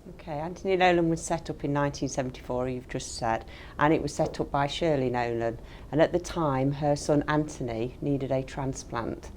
Okay, Anthony Nolan was set up in 1974, you've just said, and it was set up by Shirley Nolan. And at the time, her son Anthony needed a transplant.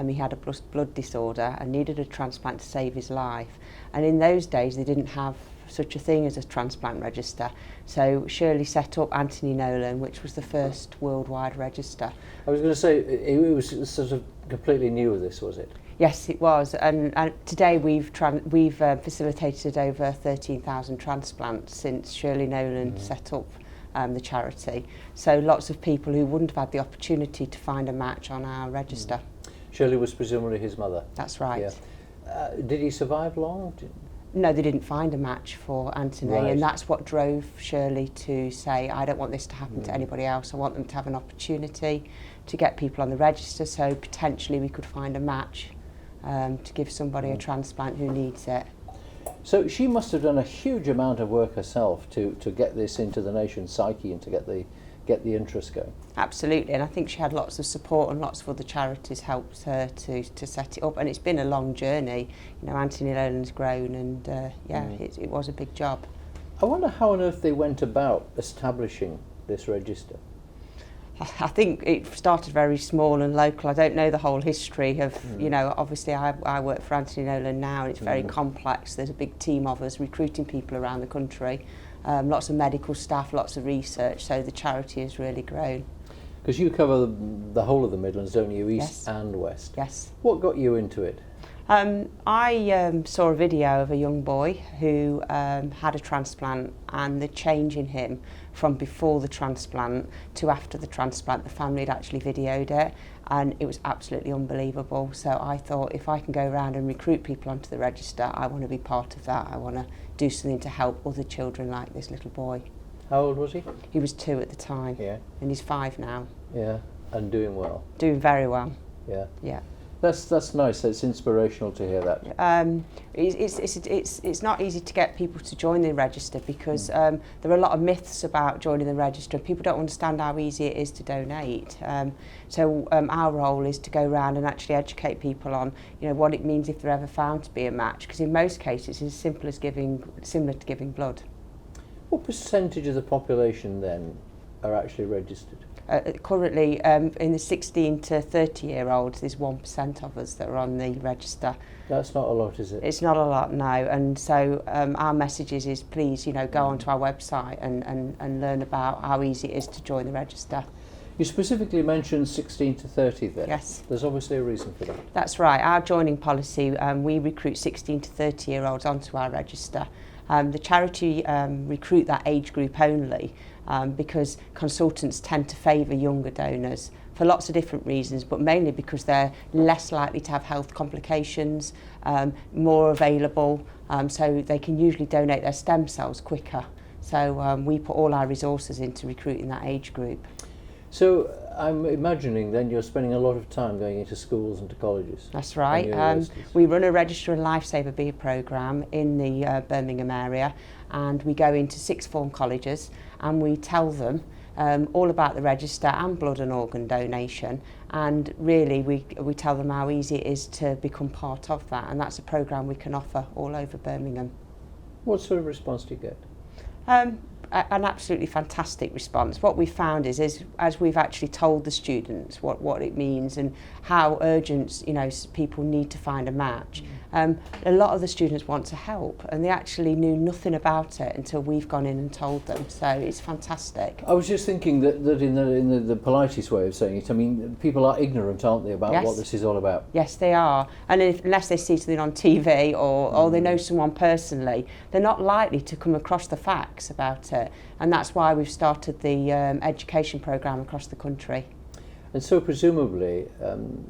He had a blood disorder and needed a transplant to save his life. And in those days, they didn't have such a thing as a transplant register. So Shirley set up Anthony Nolan, which was the first worldwide register. I was going to say, it was sort of completely new with this, was it? Yes, it was, and today we've facilitated over 13,000 transplants since Shirley Nolan set up the charity. So lots of people who wouldn't have had the opportunity to find a match on our register. Shirley was presumably his mother. That's right. Yeah. Did he survive long? No, they didn't find a match for Anthony, Right. and that's what drove Shirley to say, I don't want this to happen to anybody else. I want them to have an opportunity to get people on the register, so potentially we could find a match to give somebody a transplant who needs it. So she must have done a huge amount of work herself to get this into the nation's psyche and to get the interest going. Absolutely, and I think she had lots of support, and lots of other charities helped her to set it up, and it's been a long journey. You know, Anthony Nolan's grown, and it was a big job. I wonder how on earth they went about establishing this register. I think it started very small and local. I don't know the whole history of, you know, obviously I work for Anthony Nolan now, and it's very complex. There's a big team of us recruiting people around the country, lots of medical staff, lots of research, so the charity has really grown. Because you cover the whole of the Midlands, don't you, east Yes. and west? Yes. What got you into it? I saw a video of a young boy who had a transplant, and the change in him from before the transplant to after the transplant. The family had actually videoed it, and it was absolutely unbelievable. So I thought, if I can go around and recruit people onto the register, I want to be part of that. I want to do something to help other children like this little boy. How old was he? He was 2 at the time, Yeah. and he's 5 now. Yeah, and doing well. Doing very well. Yeah. Yeah. That's nice. It's inspirational to hear that. It's not easy to get people to join the register, because there are a lot of myths about joining the register. People don't understand how easy it is to donate. So our role is to go around and actually educate people on, you know, what it means if they're ever found to be a match. Because in most cases, it's as simple as similar to giving blood. What percentage of the population then are actually registered? Currently, in the 16 to 30-year-olds, there's 1% of us that are on the register. That's not a lot, is it? It's not a lot, no. And so our message is please, you know, go onto our website and learn about how easy it is to join the register. You specifically mentioned 16 to 30 there. Yes. There's obviously a reason for that. That's right. Our joining policy, we recruit 16 to 30-year-olds onto our register. The charity recruit that age group only because consultants tend to favour younger donors for lots of different reasons, but mainly because they're less likely to have health complications, more available, so they can usually donate their stem cells quicker. So we put all our resources into recruiting that age group. So I'm imagining then you're spending a lot of time going into schools and to colleges. That's right. We run a Register and Lifesaver Bee programme in the Birmingham area, and we go into 6th form colleges and we tell them all about the register and blood and organ donation, and really we tell them how easy it is to become part of that, and that's a programme we can offer all over Birmingham. What sort of response do you get? An absolutely fantastic response. What we found is as we've actually told the students what it means and how urgent, you know, people need to find a match, a lot of the students want to help, and they actually knew nothing about it until we've gone in and told them. So it's fantastic. I was just thinking that in the politest way of saying it, I mean, people are ignorant, aren't they, about Yes. what this is all about? Yes, they are. And unless they see something on TV or they know someone personally, they're not likely to come across the facts about it. And that's why we've started the education programme across the country. And so presumably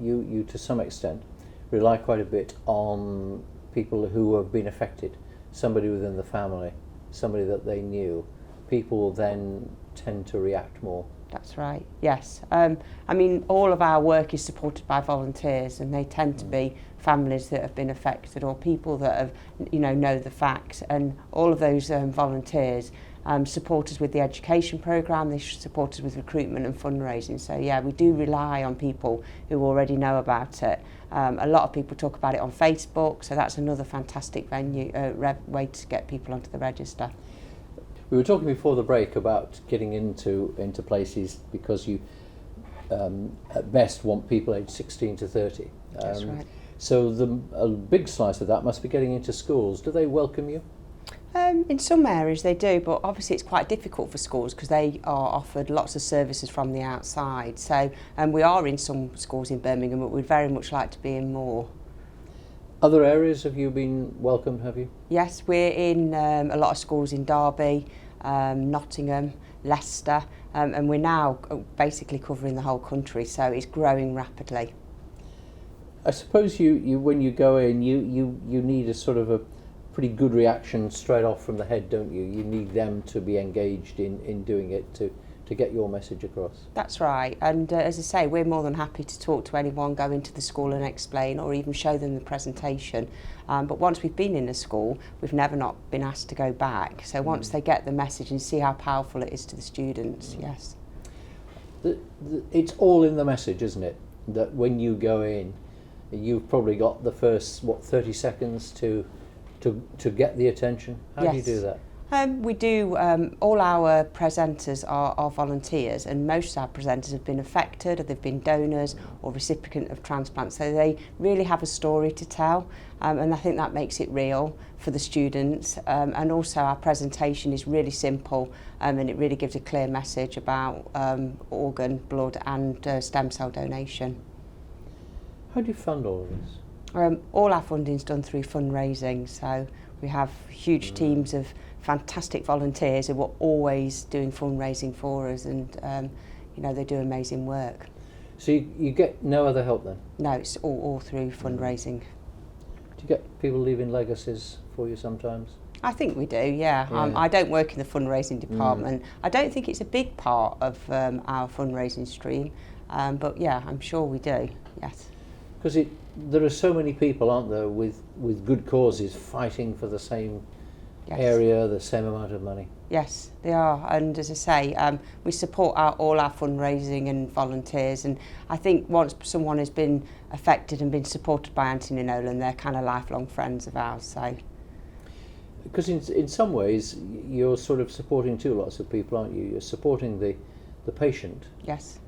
you to some extent rely quite a bit on people who have been affected, somebody within the family, somebody that they knew. People then tend to react more. That's right, yes. I mean, all of our work is supported by volunteers, and they tend to be families that have been affected or people that have, you know the facts, and all of those volunteers support us with the education programme, they support us with recruitment and fundraising. So yeah, we do rely on people who already know about it. A lot of people talk about it on Facebook, so that's another fantastic way to get people onto the register. We were talking before the break about getting into places because you at best want people aged 16 to 30. That's right. So a big slice of that must be getting into schools. Do they welcome you? In some areas they do, but obviously it's quite difficult for schools because they are offered lots of services from the outside. So we are in some schools in Birmingham, but we'd very much like to be in more. Other areas have you been welcomed, have you? Yes, we're in a lot of schools in Derby, Nottingham, Leicester, and we're now basically covering the whole country, so it's growing rapidly. I suppose you when you go in, you need a sort of a pretty good reaction straight off from the head, don't you? You need them to be engaged in doing it to get your message across. That's right, and as I say, we're more than happy to talk to anyone, go into the school and explain, or even show them the presentation. But once we've been in a school, we've never not been asked to go back. So once they get the message and see how powerful it is to the students, yes. It's all in the message, isn't it? That when you go in, you've probably got the first 30 seconds to get the attention. How do you do that? We do. All our presenters are volunteers, and most of our presenters have been affected, or they've been donors or recipient of transplants. So they really have a story to tell, and I think that makes it real for the students. And also our presentation is really simple, and it really gives a clear message about organ, blood and stem cell donation. How do you fund all of this? All our funding is done through fundraising, so we have huge teams of fantastic volunteers who are always doing fundraising for us, and they do amazing work. So you get no other help then? No, it's all through fundraising. Do you get people leaving legacies for you sometimes? I think we do, yeah. I don't work in the fundraising department. I don't think it's a big part of our fundraising stream, but yeah, I'm sure we do, yes. Because there are so many people, aren't there, with good causes fighting for the same area, the same amount of money. Yes, they are, and as I say, we support all our fundraising and volunteers, and I think once someone has been affected and been supported by Anthony Nolan, they're kind of lifelong friends of ours. So, because in some ways you're sort of supporting lots of people, aren't you? You're supporting the patient. Yes.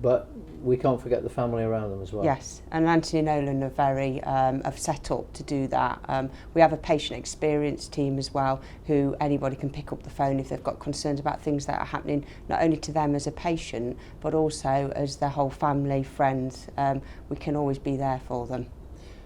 But we can't forget the family around them as well. Yes, and Anthony Nolan are very have set up to do that. We have a patient experience team as well, who anybody can pick up the phone if they've got concerns about things that are happening, not only to them as a patient, but also as their whole family, friends. We can always be there for them.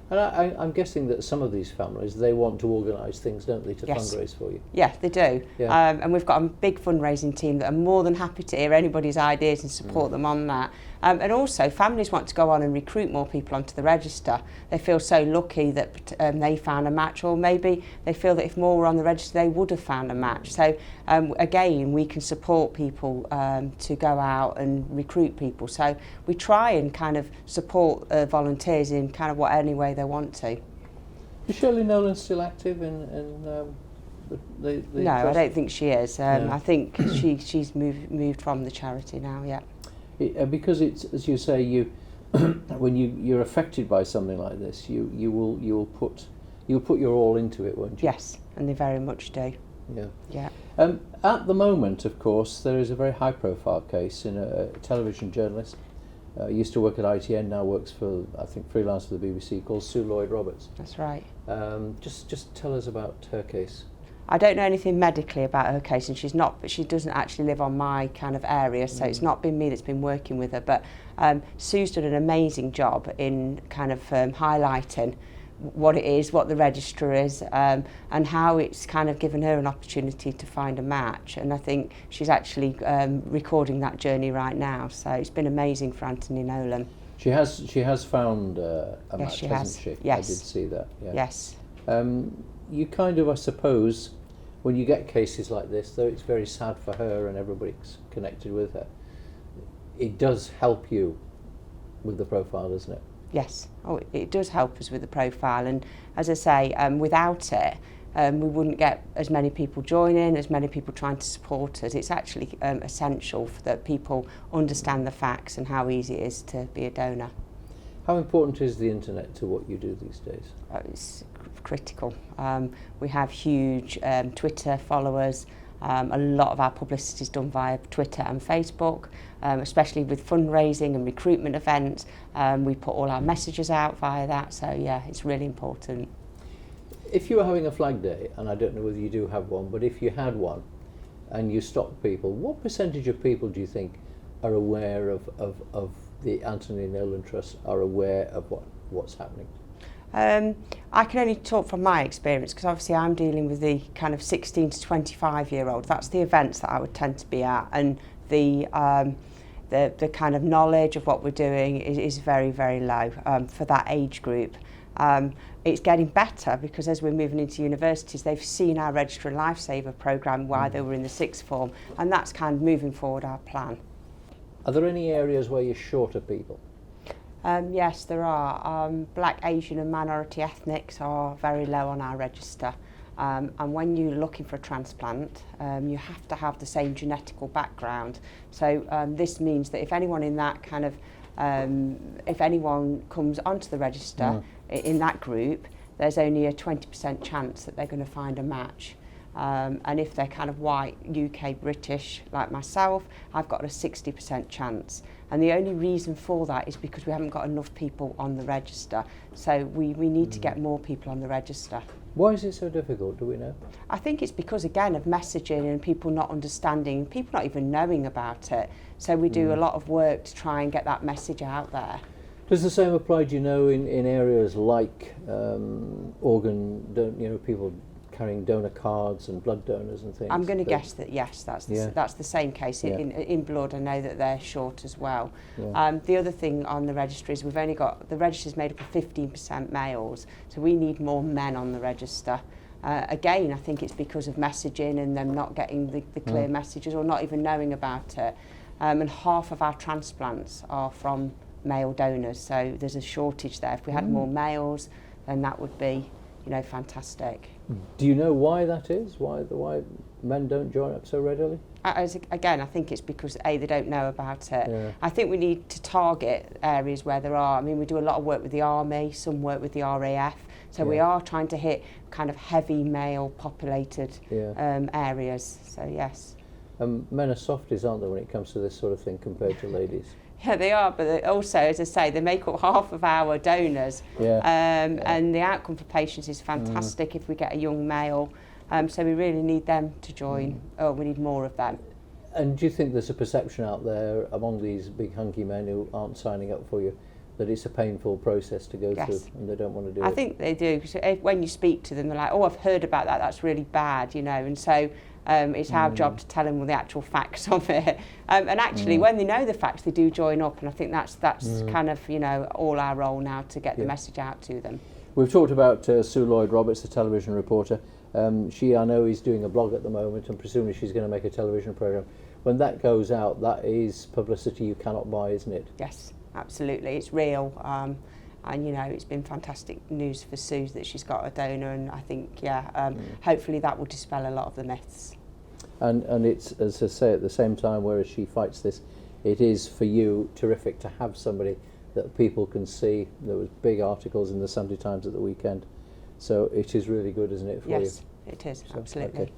And I'm guessing that some of these families, they want to organise things, don't they, to fundraise for you? Yeah, they do. Yeah. And we've got a big fundraising team that are more than happy to hear anybody's ideas and support them on that. And also, families want to go on and recruit more people onto the register. They feel so lucky that they found a match, or maybe they feel that if more were on the register, they would have found a match. So again, we can support people to go out and recruit people. So we try and kind of support volunteers in kind of any way they want to. Is Shirley Nolan still active in the No, trust? I don't think she is. No. I think she's moved from the charity now, yeah. Because it's, as you say, when you're affected by something like this, you'll put your all into it, won't you? Yes, and they very much do. Yeah. Yeah. At the moment, of course, there is a very high-profile case in a television journalist. Used to work at ITN, now works for, I think, freelance for the BBC, called Sue Lloyd-Roberts. That's right. Just tell us about her case. I don't know anything medically about her case, and she doesn't actually live on my kind of area, so it's not been me that's been working with her. But Sue's done an amazing job in kind of highlighting what it is, what the register is, and how it's kind of given her an opportunity to find a match. And I think she's actually recording that journey right now. So it's been amazing for Anthony Nolan. She has found a match, hasn't she? Yes. I did see that. Yeah. Yes. You kind of, I suppose, when you get cases like this, though it's very sad for her and everybody's connected with her, it does help you with the profile, doesn't it? Yes. Oh, it does help us with the profile, and as I say, without it, we wouldn't get as many people joining, as many people trying to support us. It's actually essential that people understand the facts and how easy it is to be a donor. How important is the internet to what you do these days? It's critical. We have huge Twitter followers. A lot of our publicity is done via Twitter and Facebook, especially with fundraising and recruitment events. We put all our messages out via that, so yeah, it's really important. If you were having a flag day, and I don't know whether you do have one, but if you had one and you stopped people, what percentage of people do you think are aware of the Anthony Nolan Trust, are aware of what's happening? I can only talk from my experience, because obviously I'm dealing with the kind of 16 to 25 year old. That's the events that I would tend to be at, and the kind of knowledge of what we're doing is very, very low for that age group. It's getting better, because as we're moving into universities, they've seen our Register a Lifesaver programme while they were in the sixth form, and that's kind of moving forward our plan. Are there any areas where you're short of people? Yes, there are. Black, Asian and minority ethnics are very low on our register. And when you're looking for a transplant, you have to have the same genetical background. So this means that if anyone in that kind of, if anyone comes onto the register in that group, there's only a 20% chance that they're going to find a match. And if they're kind of white, UK, British, like myself, I've got a 60% chance. And the only reason for that is because we haven't got enough people on the register. So we need to get more people on the register. Why is it so difficult, do we know? I think it's because, again, of messaging and people not understanding, people not even knowing about it. So we do a lot of work to try and get that message out there. Does the same apply, do you know, in areas like people carrying donor cards and blood donors and things? I'm going to guess that yes, that's the same case. Yeah. In blood, I know that they're short as well. Yeah. The other thing on the registry is we've only got, the register is made up of 15% males, so we need more men on the register. Again, I think it's because of messaging and them not getting the clear messages or not even knowing about it. And half of our transplants are from male donors, so there's a shortage there. If we had more males, then that would be, fantastic. Do you know why that is? Why men don't join up so readily? Again, I think it's because they don't know about it. Yeah. I think we need to target areas where there are. I mean, we do a lot of work with the Army, some work with the RAF, so we are trying to hit kind of heavy male populated areas. So yes. Men are softies, aren't they, when it comes to this sort of thing compared to ladies? Yeah, they are, but also, as I say, they make up half of our donors. And the outcome for patients is fantastic if we get a young male. So we really need them to join. We need more of them. And do you think there's a perception out there among these big hunky men who aren't signing up for you that it's a painful process to go through and they don't want to do it? I think they do, because when you speak to them, they're like, I've heard about that, that's really bad, and so it's our job to tell them the actual facts of it. And actually, when they know the facts, they do join up, and I think that's kind of, all our role now to get the message out to them. We've talked about Sue Lloyd-Roberts, the television reporter. She, I know, is doing a blog at the moment, and presumably she's going to make a television programme. When that goes out, that is publicity you cannot buy, isn't it? Yes, absolutely. It's real. And, it's been fantastic news for Sue that she's got a donor, and I think, hopefully that will dispel a lot of the myths. And it's, as I say, at the same time, whereas she fights this, it is for you terrific to have somebody that people can see. There was big articles in the Sunday Times at the weekend. So it is really good, isn't it, for you? Yes, it is, absolutely. Okay.